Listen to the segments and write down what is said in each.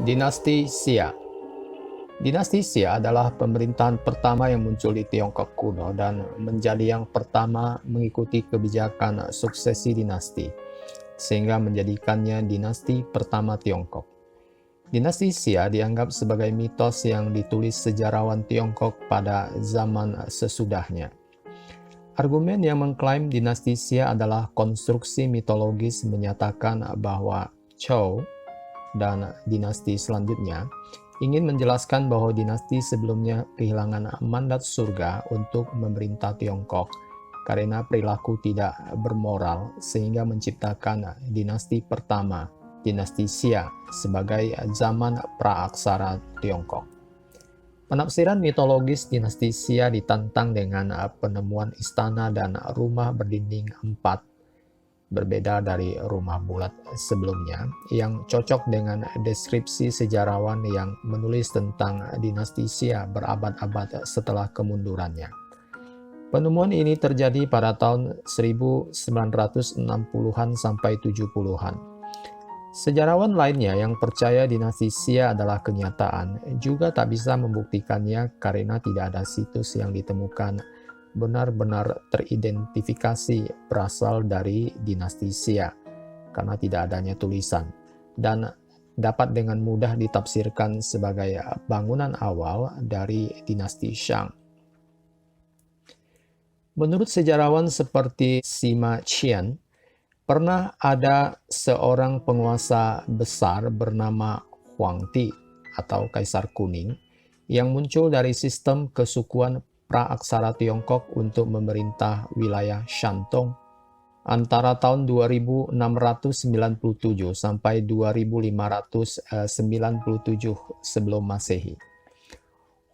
Dinasti Xia. Dinasti Xia adalah pemerintahan pertama yang muncul di Tiongkok kuno dan menjadi yang pertama mengikuti kebijakan suksesi dinasti, sehingga menjadikannya dinasti pertama Tiongkok. Dinasti Xia dianggap sebagai mitos yang ditulis sejarawan Tiongkok pada zaman sesudahnya. Argumen yang mengklaim dinasti Xia adalah konstruksi mitologis menyatakan bahwa Zhou dan dinasti selanjutnya ingin menjelaskan bahwa dinasti sebelumnya kehilangan mandat surga untuk memerintah Tiongkok karena perilaku tidak bermoral sehingga menciptakan dinasti pertama, dinasti Xia, sebagai zaman praaksara Tiongkok. Penafsiran mitologis dinasti Xia ditantang dengan penemuan istana dan rumah berdinding 4 berbeda dari rumah bulat sebelumnya, yang cocok dengan deskripsi sejarawan yang menulis tentang dinasti Xia berabad-abad setelah kemundurannya. Penemuan ini terjadi pada tahun 1960-an sampai 70-an. Sejarawan lainnya yang percaya dinasti Xia adalah kenyataan juga tak bisa membuktikannya karena tidak ada situs yang ditemukan benar-benar teridentifikasi berasal dari dinasti Xia karena tidak adanya tulisan dan dapat dengan mudah ditafsirkan sebagai bangunan awal dari dinasti Shang. Menurut sejarawan seperti Sima Qian, pernah ada seorang penguasa besar bernama Huangti atau Kaisar Kuning yang muncul dari sistem kesukuan praaksara Tiongkok untuk memerintah wilayah Shantung antara tahun 2697 sampai 2597 sebelum Masehi.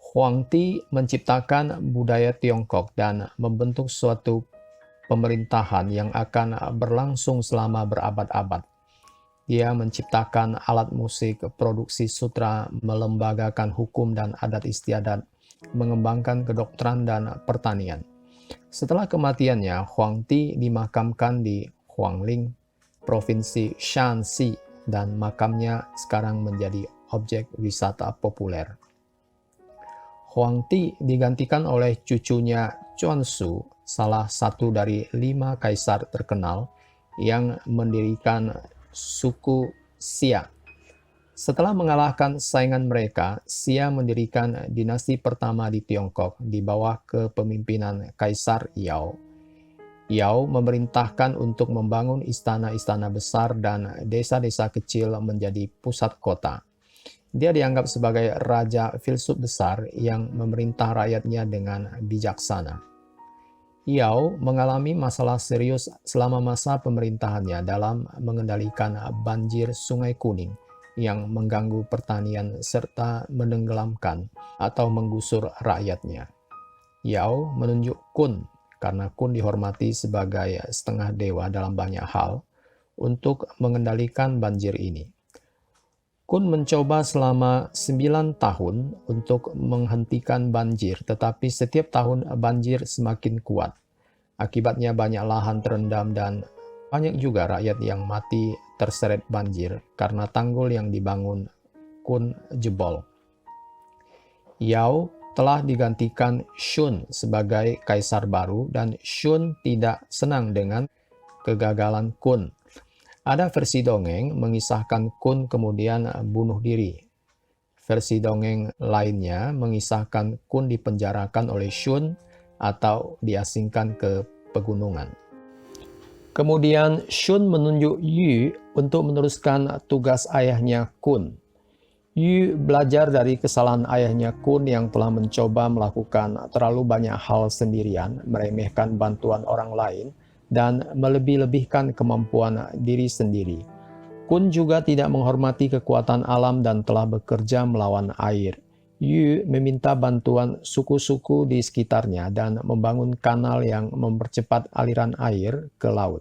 Huangti menciptakan budaya Tiongkok dan membentuk suatu pemerintahan yang akan berlangsung selama berabad-abad. Dia menciptakan alat musik, produksi sutra, melembagakan hukum dan adat istiadat, mengembangkan kedokteran dan pertanian. Setelah kematiannya, Huangti dimakamkan di Huangling, provinsi Shanxi, dan makamnya sekarang menjadi objek wisata populer. Huangti digantikan oleh cucunya Chuanzu, salah satu dari 5 kaisar terkenal yang mendirikan suku Xia. Setelah mengalahkan saingan mereka, Xia mendirikan dinasti pertama di Tiongkok di bawah kepemimpinan Kaisar Yao. Yao memerintahkan untuk membangun istana-istana besar dan desa-desa kecil menjadi pusat kota. Dia dianggap sebagai raja filsuf besar yang memerintah rakyatnya dengan bijaksana. Yao mengalami masalah serius selama masa pemerintahannya dalam mengendalikan banjir Sungai Kuning yang mengganggu pertanian serta menenggelamkan atau menggusur rakyatnya. Yao menunjuk Kun, karena Kun dihormati sebagai setengah dewa dalam banyak hal, untuk mengendalikan banjir ini. Kun mencoba selama 9 tahun untuk menghentikan banjir, tetapi setiap tahun banjir semakin kuat. Akibatnya banyak lahan terendam dan banyak juga rakyat yang mati terseret banjir karena tanggul yang dibangun Kun jebol. Yao telah digantikan Shun sebagai kaisar baru dan Shun tidak senang dengan kegagalan Kun. Ada versi dongeng mengisahkan Kun kemudian bunuh diri. Versi dongeng lainnya mengisahkan Kun dipenjarakan oleh Shun atau diasingkan ke pegunungan. Kemudian Shun menunjuk Yu untuk meneruskan tugas ayahnya Kun. Yu belajar dari kesalahan ayahnya Kun yang telah mencoba melakukan terlalu banyak hal sendirian, meremehkan bantuan orang lain, dan melebih-lebihkan kemampuan diri sendiri. Kun juga tidak menghormati kekuatan alam dan telah bekerja melawan air. Yu meminta bantuan suku-suku di sekitarnya dan membangun kanal yang mempercepat aliran air ke laut.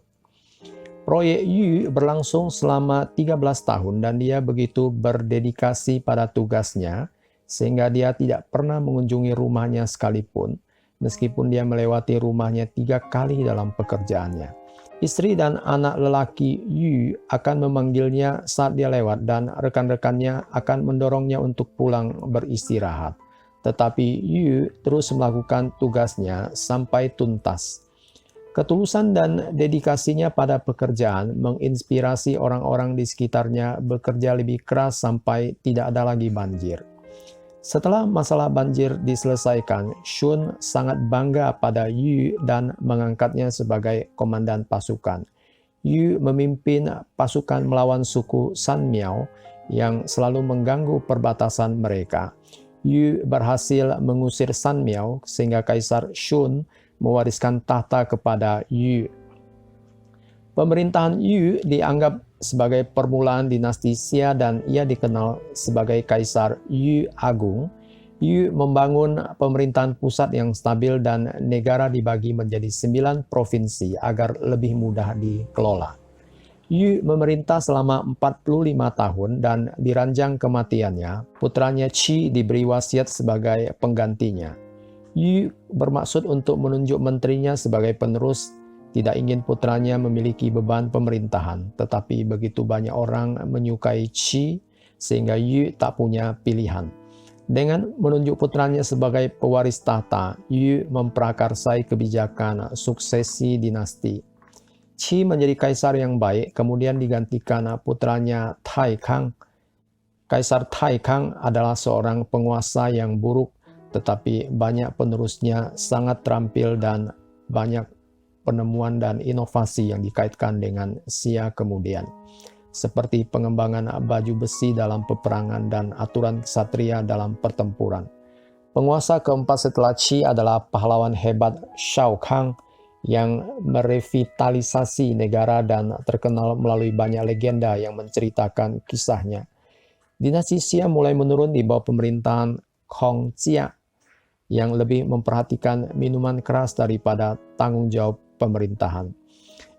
Proyek Yu berlangsung selama 13 tahun dan dia begitu berdedikasi pada tugasnya sehingga dia tidak pernah mengunjungi rumahnya sekalipun, meskipun dia melewati rumahnya 3 kali dalam pekerjaannya. Istri dan anak lelaki Yu akan memanggilnya saat dia lewat dan rekan-rekannya akan mendorongnya untuk pulang beristirahat. Tetapi Yu terus melakukan tugasnya sampai tuntas. Ketulusan dan dedikasinya pada pekerjaan menginspirasi orang-orang di sekitarnya bekerja lebih keras sampai tidak ada lagi banjir. Setelah masalah banjir diselesaikan, Shun sangat bangga pada Yu dan mengangkatnya sebagai komandan pasukan. Yu memimpin pasukan melawan suku San Miao yang selalu mengganggu perbatasan mereka. Yu berhasil mengusir San Miao sehingga Kaisar Shun mewariskan tahta kepada Yu. Pemerintahan Yu dianggap sebagai permulaan dinasti Xia dan ia dikenal sebagai Kaisar Yu Agung. Yu membangun pemerintahan pusat yang stabil dan negara dibagi menjadi 9 provinsi agar lebih mudah dikelola. Yu memerintah selama 45 tahun dan diranjang kematiannya, putranya Qi diberi wasiat sebagai penggantinya. Yu bermaksud untuk menunjuk menterinya sebagai penerus, tidak ingin putranya memiliki beban pemerintahan, tetapi begitu banyak orang menyukai Qi sehingga Yu tak punya pilihan. Dengan menunjuk putranya sebagai pewaris tahta, Yu memprakarsai kebijakan suksesi dinasti. Qi menjadi kaisar yang baik, kemudian digantikan putranya Taikang. Kaisar Taikang adalah seorang penguasa yang buruk, tetapi banyak penerusnya sangat terampil dan banyak penemuan dan inovasi yang dikaitkan dengan Xia kemudian, seperti pengembangan baju besi dalam peperangan dan aturan ksatria dalam pertempuran. Penguasa keempat setelah Qi adalah pahlawan hebat Shao Kang yang merevitalisasi negara dan terkenal melalui banyak legenda yang menceritakan kisahnya. Dinasti Xia mulai menurun di bawah pemerintahan Kong Jia yang lebih memperhatikan minuman keras daripada tanggung jawab pemerintahan.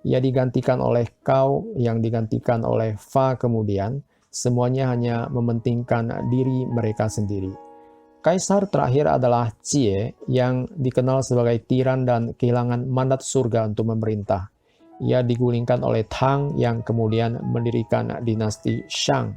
Ia digantikan oleh Gao yang digantikan oleh Fa kemudian, semuanya hanya mementingkan diri mereka sendiri. Kaisar terakhir adalah Jie yang dikenal sebagai tiran dan kehilangan mandat surga untuk memerintah. Ia digulingkan oleh Tang yang kemudian mendirikan dinasti Shang.